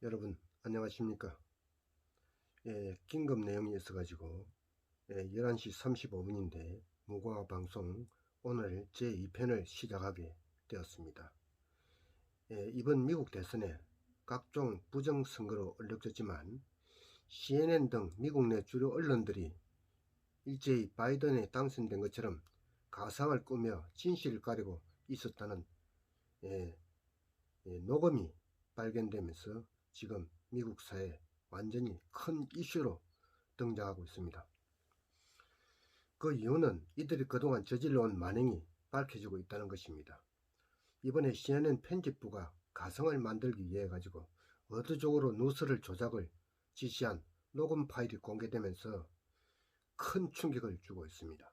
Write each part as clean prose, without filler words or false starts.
여러분 안녕하십니까. 긴급 내용이 있어 가지고 11시 35분인데 무궁화 방송 오늘 제2편을 시작하게 되었습니다. 이번 미국 대선에 각종 부정선거로 얼룩졌지만 CNN 등 미국 내 주요 언론들이 일제히 바이든이 당선된 것처럼 가상을 꾸며 진실을 가리고 있었다는 녹음이 발견되면서 지금 미국 사회에 완전히 큰 이슈로 등장하고 있습니다. 그 이유는 이들이 그동안 저질러온 만행이 밝혀지고 있다는 것입니다. 이번에 CNN 편집부가 가상을 만들기 위해 가지고 의도적으로 뉴스를 조작을 지시한 녹음 파일이 공개되면서 큰 충격을 주고 있습니다.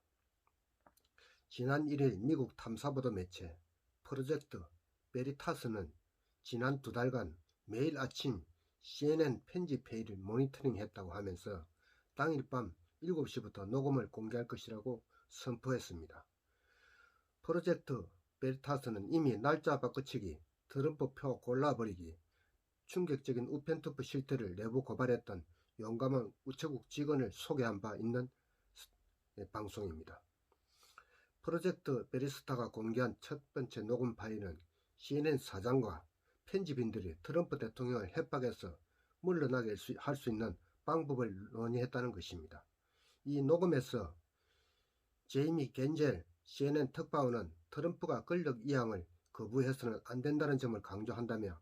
지난 1일 미국 탐사보도 매체 프로젝트 베리타스는 지난 2달간 매일 아침 CNN 편집회의를 모니터링했다고 하면서 당일 밤 7시부터 녹음을 공개할 것이라고 선포했습니다. 프로젝트 베리타스는 이미 날짜 바꿔치기, 트럼프 표 골라버리기, 충격적인 우편투표 실태를 내부 고발했던 용감한 우체국 직원을 소개한 바 있는 방송입니다. 프로젝트 베리스타가 공개한 첫 번째 녹음 파일은 CNN 사장과 편집인들이 트럼프 대통령을 협박해서 물러나게 할 수 있는 방법을 논의했다는 것입니다. 이 녹음에서 제이미 겐젤 CNN 특파원은 트럼프가 권력 이양을 거부해서는 안 된다는 점을 강조한다며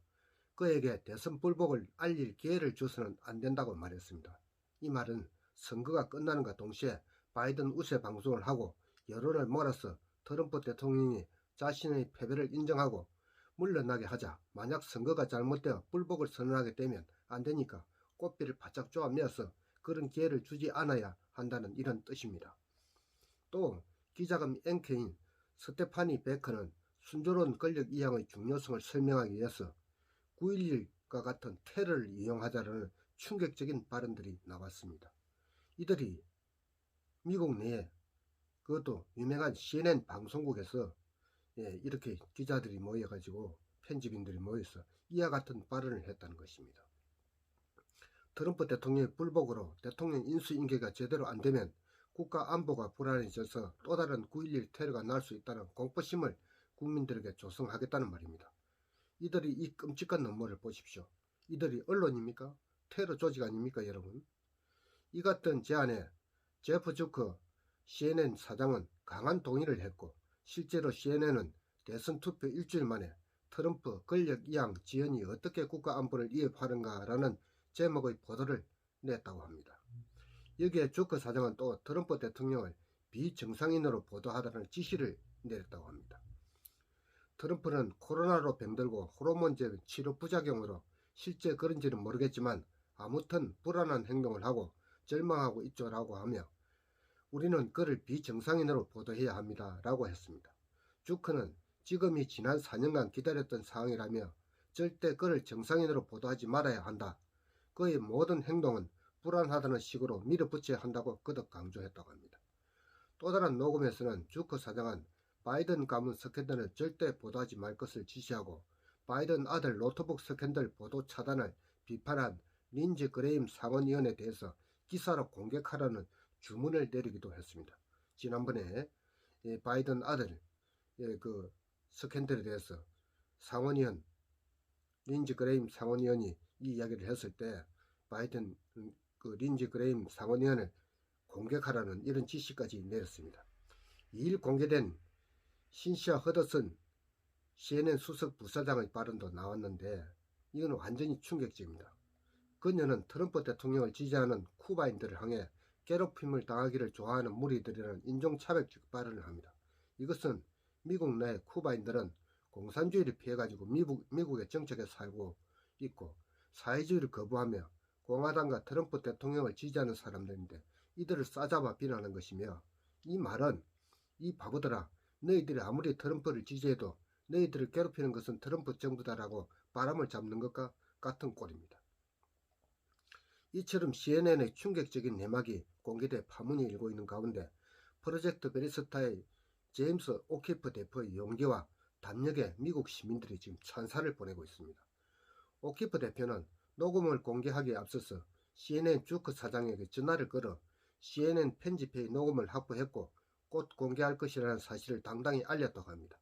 그에게 대선 불복을 알릴 기회를 줘서는 안 된다고 말했습니다. 이 말은 선거가 끝나는가 동시에 바이든 우세 방송을 하고 여론을 몰아서 트럼프 대통령이 자신의 패배를 인정하고 물러나게 하자. 만약 선거가 잘못되어 불복을 선언하게 되면 안 되니까 꽃비를 바짝 쪼아매어서 그런 기회를 주지 않아야 한다는 이런 뜻입니다. 또 기자금 앵커인 스테파니 베커는 순조로운 권력 이양의 중요성을 설명하기 위해서 9.11과 같은 테러를 이용하자라는 충격적인 발언들이 나왔습니다. 이들이 미국 내에 그것도 유명한 CNN 방송국에서 이렇게 기자들이 모여가지고 편집인들이 모여서 이와 같은 발언을 했다는 것입니다. 트럼프 대통령의 불복으로 대통령 인수인계가 제대로 안되면 국가안보가 불안해져서 또 다른 9.11 테러가 날 수 있다는 공포심을 국민들에게 조성하겠다는 말입니다. 이들이 이 끔찍한 음모를 보십시오. 이들이 언론입니까? 테러 조직 아닙니까 여러분? 이 같은 제안에 제프 주커 CNN 사장은 강한 동의를 했고 실제로 CNN은 대선 투표 일주일 만에 트럼프 권력 이양 지연이 어떻게 국가안보를 위협하는가라는 제목의 보도를 냈다고 합니다. 여기에 주커 사장은 또 트럼프 대통령을 비정상인으로 보도하라는 지시를 내렸다고 합니다. 트럼프는 코로나로 병들고 호르몬제 치료 부작용으로 실제 그런지는 모르겠지만 아무튼 불안한 행동을 하고 절망하고 있죠라고 하며 우리는 그를 비정상인으로 보도해야 합니다 라고 했습니다. 주커는 지금이 지난 4년간 기다렸던 상황이라며 절대 그를 정상인으로 보도하지 말아야 한다. 그의 모든 행동은 불안하다는 식으로 밀어붙여야 한다고 거듭 강조했다고 합니다. 또 다른 녹음에서는 주커 사장은 바이든 가문 스캔들을 절대 보도하지 말 것을 지시하고 바이든 아들 노트북 스캔들 보도 차단을 비판한 린지 그레임 상원의원에 대해서 기사로 공격하라는 주문을 내리기도 했습니다. 지난번에 바이든 아들 그 스캔들에 대해서 상원의원 린지 그레임 상원의원이 이 이야기를 했을 때 바이든 그 린지 그레임 상원의원을 공격하라는 이런 지시까지 내렸습니다. 2일 공개된 신시아 허더슨 CNN 수석 부사장의 발언도 나왔는데 이건 완전히 충격적입니다. 그녀는 트럼프 대통령을 지지하는 쿠바인들을 향해 괴롭힘을 당하기를 좋아하는 무리들이라는 인종차별적 발언을 합니다. 이것은 미국 내 쿠바인들은 공산주의를 피해가지고 미국에 정착해 살고 있고 사회주의를 거부하며 공화당과 트럼프 대통령을 지지하는 사람들인데 이들을 싸잡아 비난하는 것이며 이 말은 이 바보들아 너희들이 아무리 트럼프를 지지해도 너희들을 괴롭히는 것은 트럼프 정부다라고 바람을 잡는 것과 같은 꼴입니다. 이처럼 CNN의 충격적인 내막이 공개돼 파문이 일고 있는 가운데 프로젝트 베리스타의 제임스 오키프 대표의 용기와 담력에 미국 시민들이 지금 찬사를 보내고 있습니다. 오키프 대표는 녹음을 공개하기에 앞서서 CNN 주크 사장에게 전화를 걸어 CNN 편집회의 녹음을 확보했고 곧 공개할 것이라는 사실을 당당히 알렸다고 합니다.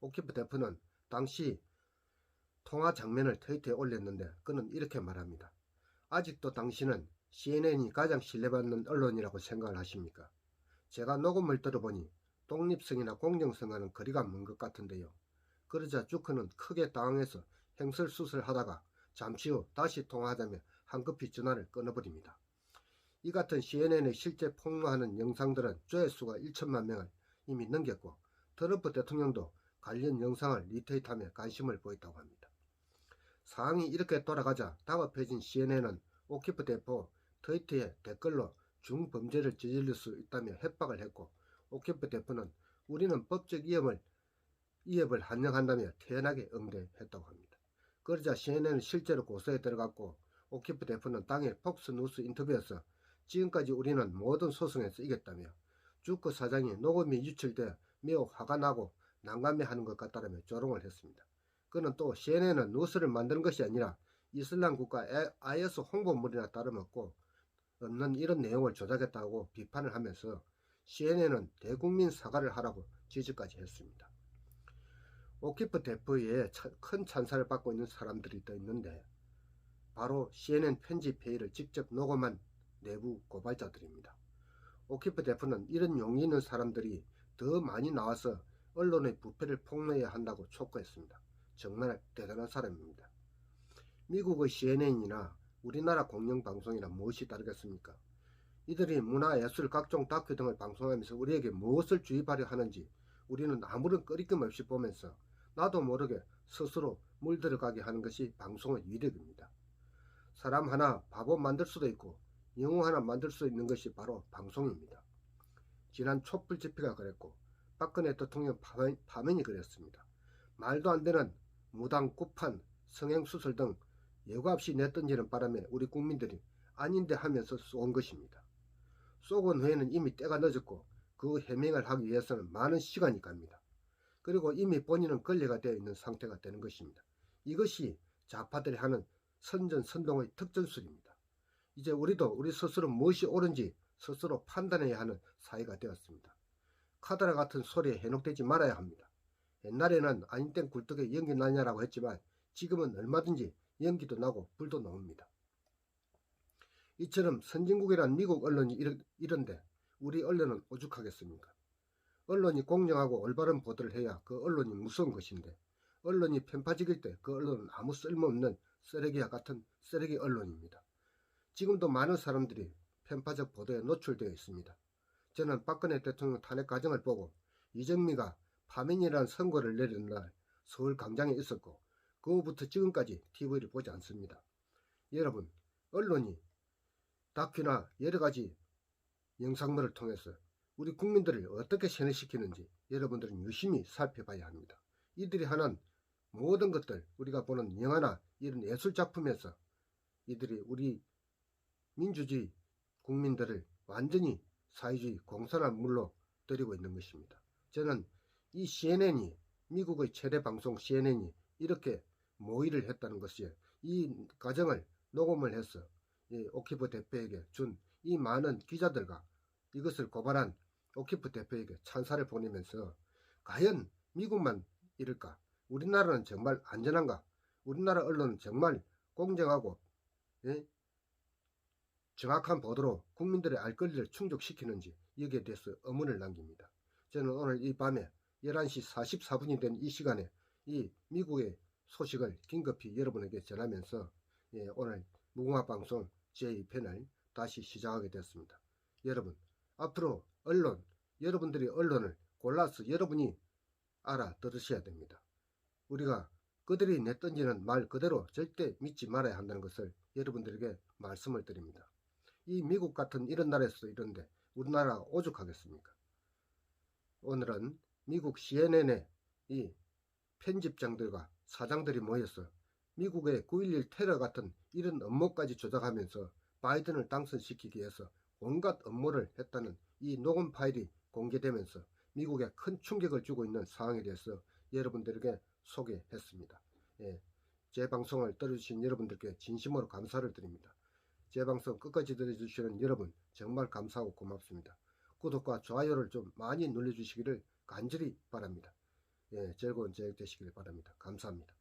오키프 대표는 당시 통화 장면을 트위터에 올렸는데 그는 이렇게 말합니다. 아직도 당신은 CNN이 가장 신뢰받는 언론이라고 생각을 하십니까? 제가 녹음을 들어보니 독립성이나 공정성과는 거리가 먼 것 같은데요. 그러자 주크는 크게 당황해서 행설수설하다가 잠시 후 다시 통화하자며 한급히 전화를 끊어버립니다. 이 같은 CNN의 실제 폭로하는 영상들은 조회수가 1천만 명을 이미 넘겼고 트럼프 대통령도 관련 영상을 리트윗하며 관심을 보였다고 합니다. 상황이 이렇게 돌아가자 다급해진 CNN은 오키프 대표 트위터에 댓글로 중범죄를 저지를 수 있다며 협박을 했고 오키프 대표는 우리는 법적 위협을 환영한다며 태연하게 응대했다고 합니다. 그러자 CNN은 실제로 고소에 들어갔고 오키프 대표는 당일 폭스뉴스 인터뷰에서 지금까지 우리는 모든 소송에서 이겼다며 주크 사장이 녹음이 유출돼 매우 화가 나고 난감해하는 것 같다라며 조롱을 했습니다. 그는 또 CNN은 뉴스를 만드는 것이 아니라 이슬람 국가 IS 홍보물이나 다름없고 없는 이런 내용을 조작했다고 비판을 하면서 CNN은 대국민 사과를 하라고 지지까지 했습니다. 오키프 대표의 큰 찬사를 받고 있는 사람들이 더 있는데 바로 CNN 편집회의를 직접 녹음한 내부 고발자들입니다. 오키프 대표는 이런 용기 있는 사람들이 더 많이 나와서 언론의 부패를 폭로해야 한다고 촉구했습니다. 정말 대단한 사람입니다. 미국의 CNN이나 우리나라 공영방송이나 무엇이 다르겠습니까? 이들이 문화, 예술, 각종 다큐 등을 방송하면서 우리에게 무엇을 주입하려 하는지 우리는 아무런 꺼리낌 없이 보면서 나도 모르게 스스로 물들어가게 하는 것이 방송의 위력입니다. 사람 하나 바보 만들 수도 있고 영웅 하나 만들 수 있는 것이 바로 방송입니다. 지난 촛불 집회가 그랬고 박근혜 대통령 파면이 그랬습니다. 말도 안 되는 무당, 구판, 성행수술 등 예고 없이 내던지는 바람에 우리 국민들이 아닌데 하면서 쏜 것입니다. 쏘건 후에는 이미 때가 늦었고 그 해명을 하기 위해서는 많은 시간이 갑니다. 그리고 이미 본인은 걸레가 되어 있는 상태가 되는 것입니다. 이것이 좌파들이 하는 선전선동의 특전술입니다. 이제 우리도 우리 스스로 무엇이 옳은지 스스로 판단해야 하는 사회가 되었습니다. 카드라 같은 소리에 현혹되지 말아야 합니다. 옛날에는 아닌 땐 굴뚝에 연기 나냐라고 했지만 지금은 얼마든지 연기도 나고 불도 나옵니다. 이처럼 선진국이란 미국 언론이 이런데 우리 언론은 오죽하겠습니까? 언론이 공정하고 올바른 보도를 해야 그 언론이 무서운 것인데 언론이 편파적일 때 그 언론은 아무 쓸모없는 쓰레기와 같은 쓰레기 언론입니다. 지금도 많은 사람들이 편파적 보도에 노출되어 있습니다. 저는 박근혜 대통령 탄핵 과정을 보고 이정미가 파면이라는 선고를 내린 날 서울 광장에 있었고 그 후부터 지금까지 TV를 보지 않습니다. 여러분, 언론이 다큐나 여러가지 영상물을 통해서 우리 국민들을 어떻게 세뇌시키는지 여러분들은 유심히 살펴봐야 합니다. 이들이 하는 모든 것들, 우리가 보는 영화나 이런 예술작품에서 이들이 우리 민주주의 국민들을 완전히 사회주의 공산화 물로 들이고 있는 것입니다. 저는 이 CNN이 미국의 최대 방송 CNN이 이렇게 모의를 했다는 것이 이 과정을 녹음을 해서 오키프 대표에게 준 이 많은 기자들과 이것을 고발한 오키프 대표에게 찬사를 보내면서 과연 미국만 이럴까? 우리나라는 정말 안전한가? 우리나라 언론은 정말 공정하고 정확한 보도로 국민들의 알 권리를 충족시키는지 여기에 대해서 의문을 남깁니다. 저는 오늘 이 밤에 11시 44분이 된 이 시간에 이 미국의 소식을 긴급히 여러분에게 전하면서 오늘 무궁화방송 제2편을 다시 시작하게 됐습니다. 여러분, 앞으로 언론, 여러분들이 언론을 골라서 여러분이 알아들으셔야 됩니다. 우리가 그들이 내던지는 말 그대로 절대 믿지 말아야 한다는 것을 여러분들에게 말씀을 드립니다. 이 미국 같은 이런 나라에서도 이런데 우리나라가 오죽하겠습니까? 오늘은 미국 CNN의 이 편집장들과 사장들이 모여서 미국의 9.11 테러 같은 이런 업무까지 조작하면서 바이든을 당선시키기 위해서 온갖 업무를 했다는 이 녹음 파일이 공개되면서 미국에 큰 충격을 주고 있는 상황에 대해서 여러분들에게 소개했습니다. 제 방송을 들어주신 여러분들께 진심으로 감사를 드립니다. 제 방송 끝까지 들어주시는 여러분 정말 감사하고 고맙습니다. 구독과 좋아요를 좀 많이 눌러주시기를 간절히 바랍니다. 예, 즐거운 저녁 되시길 바랍니다. 감사합니다.